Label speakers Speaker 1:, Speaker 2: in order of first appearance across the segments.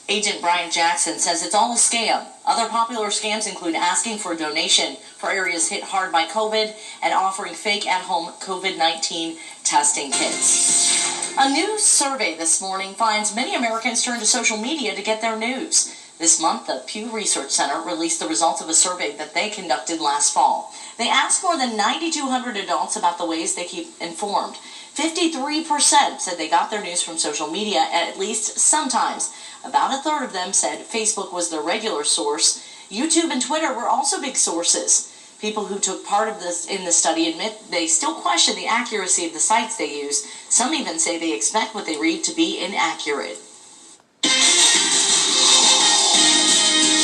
Speaker 1: Agent Brian Jackson says it's all a scam. Other popular scams include asking for a donation for areas hit hard by COVID and offering fake at-home COVID-19 testing kits. A new survey this morning finds many Americans turn to social media to get their news. This month, the Pew Research Center released the results of a survey that they conducted last fall. They asked more than 9,200 adults about the ways they keep informed. 53% said they got their news from social media at least sometimes. About a third of them said Facebook was their regular source. YouTube and Twitter were also big sources. People who took part of this in the study admit they still question the accuracy of the sites they use. Some even say they expect what they read to be inaccurate.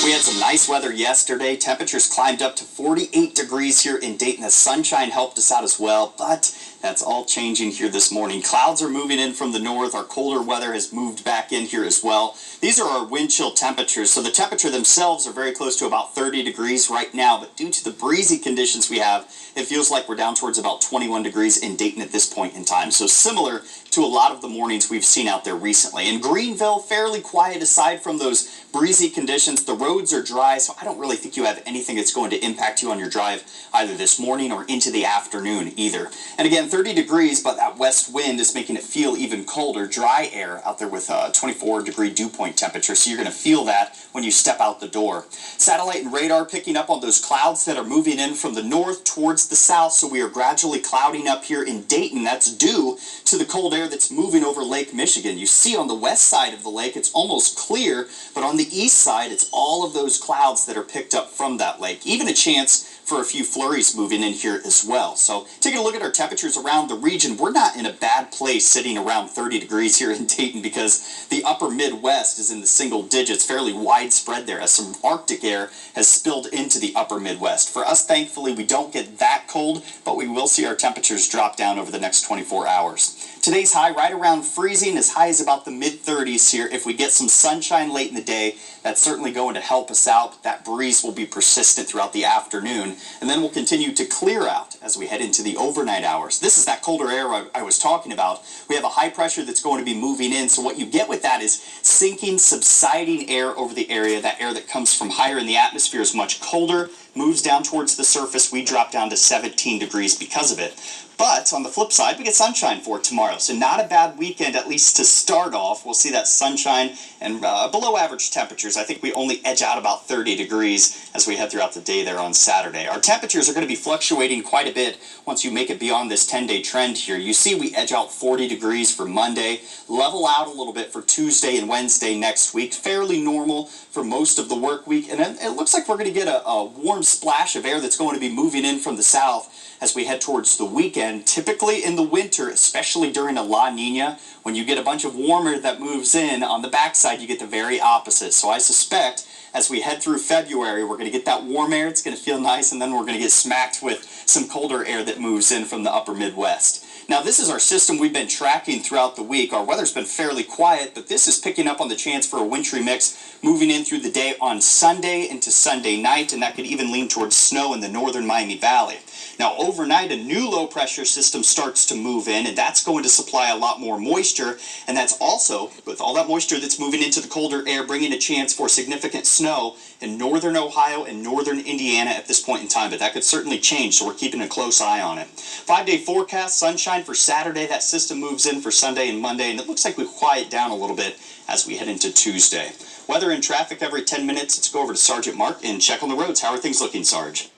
Speaker 2: We had some nice weather yesterday. Temperatures climbed up to 48 degrees here in Dayton. The sunshine helped us out as well, but that's all changing here this morning. Clouds are moving in from the north. Our colder weather has moved back in here as well. These are our wind chill temperatures. So the temperature themselves are very close to about 30 degrees right now, but due to the breezy conditions we have, it feels like we're down towards about 21 degrees in Dayton at this point in time. So similar to a lot of the mornings we've seen out there recently. In Greenville, fairly quiet aside from those breezy conditions. The roads are dry, so I don't really think you have anything that's going to impact you on your drive either this morning or into the afternoon either. And again, 30 degrees, but that west wind is making it feel even colder. Dry air out there with a 24-degree dew point temperature, so you're going to feel that when you step out the door. Satellite and radar picking up on those clouds that are moving in from the north towards the south, so we are gradually clouding up here in Dayton. That's due to the cold air that's moving over Lake Michigan. You see on the west side of the lake, it's almost clear, but on the east side, it's all of those clouds that are picked up from that lake. Even a chance for a few flurries moving in here as well. So taking a look at our temperatures around the region, we're not in a bad place sitting around 30 degrees here in Dayton because the upper Midwest is in the single digits, fairly widespread there as some Arctic air has spilled into the upper Midwest. For us, thankfully, we don't get that cold, but we will see our temperatures drop down over the next 24 hours. Today's high right around freezing, as high as about the mid-30s here. If we get some sunshine late in the day, that's certainly going to help us out, but that breeze will be persistent throughout the afternoon, and then we'll continue to clear out as we head into the overnight hours. This is that colder air I was talking about. We have a high pressure that's going to be moving in, so what you get with that is sinking, subsiding air over the area. That air that comes from higher in the atmosphere is much colder, moves down towards the surface. We drop down to 17 degrees because of it. But on the flip side, we get sunshine for tomorrow. So not a bad weekend, at least to start off. We'll see that sunshine and below average temperatures. I think we only edge out about 30 degrees as we head throughout the day there on Saturday. Our temperatures are going to be fluctuating quite a bit once you make it beyond this 10-day trend here. You see we edge out 40 degrees for Monday, level out a little bit for Tuesday and Wednesday next week. Fairly normal for most of the work week. And it looks like we're going to get a warm splash of air that's going to be moving in from the south as we head towards the weekend. Typically in the winter, especially during a La Nina, when you get a bunch of warmer that moves in, on the backside you get the very opposite. So I suspect as we head through February, we're going to get that warm air, it's going to feel nice, and then we're going to get smacked with some colder air that moves in from the upper Midwest. Now, this is our system we've been tracking throughout the week. Our weather's been fairly quiet, but this is picking up on the chance for a wintry mix moving in through the day on Sunday into Sunday night, and that could even lean towards snow in the northern Miami Valley. Now, overnight, a new low-pressure system starts to move in, and that's going to supply a lot more moisture, and that's also, with all that moisture that's moving into the colder air, bringing a chance for significant snow in northern Ohio and northern Indiana at this point in time, but that could certainly change, so we're keeping a close eye on it. 5-day forecast, sunshine for Saturday. That system moves in for Sunday and Monday, and it looks like we quiet down a little bit as we head into Tuesday. Weather and traffic every 10 minutes. Let's go over to Sergeant Mark and check on the roads. How are things looking, Sarge?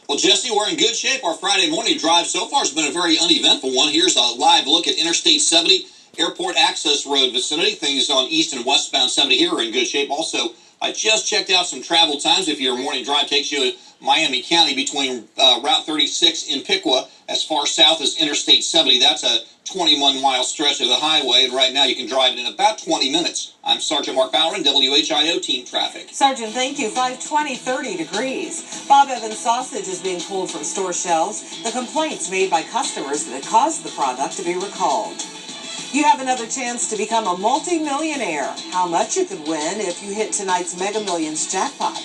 Speaker 3: Well, Jesse, we're in good shape. Our Friday morning drive so far has been a very uneventful one. Here's a live look at Interstate 70, Airport Access Road vicinity. Things on east and westbound 70 here are in good shape. Also, I just checked out some travel times. If your morning drive takes you to Miami County between Route 36 in Piqua as far south as Interstate 70, that's a 21-mile stretch of the highway, and right now you can drive it in about 20 minutes. I'm Sergeant Mark Bauer, WHIO Team Traffic.
Speaker 4: Sergeant, thank you. 520, 30 degrees. Bob Evans sausage is being pulled from store shelves. The complaints made by customers that caused the product to be recalled. You have another chance to become a multi-millionaire. How much you could win if you hit tonight's Mega Millions jackpot.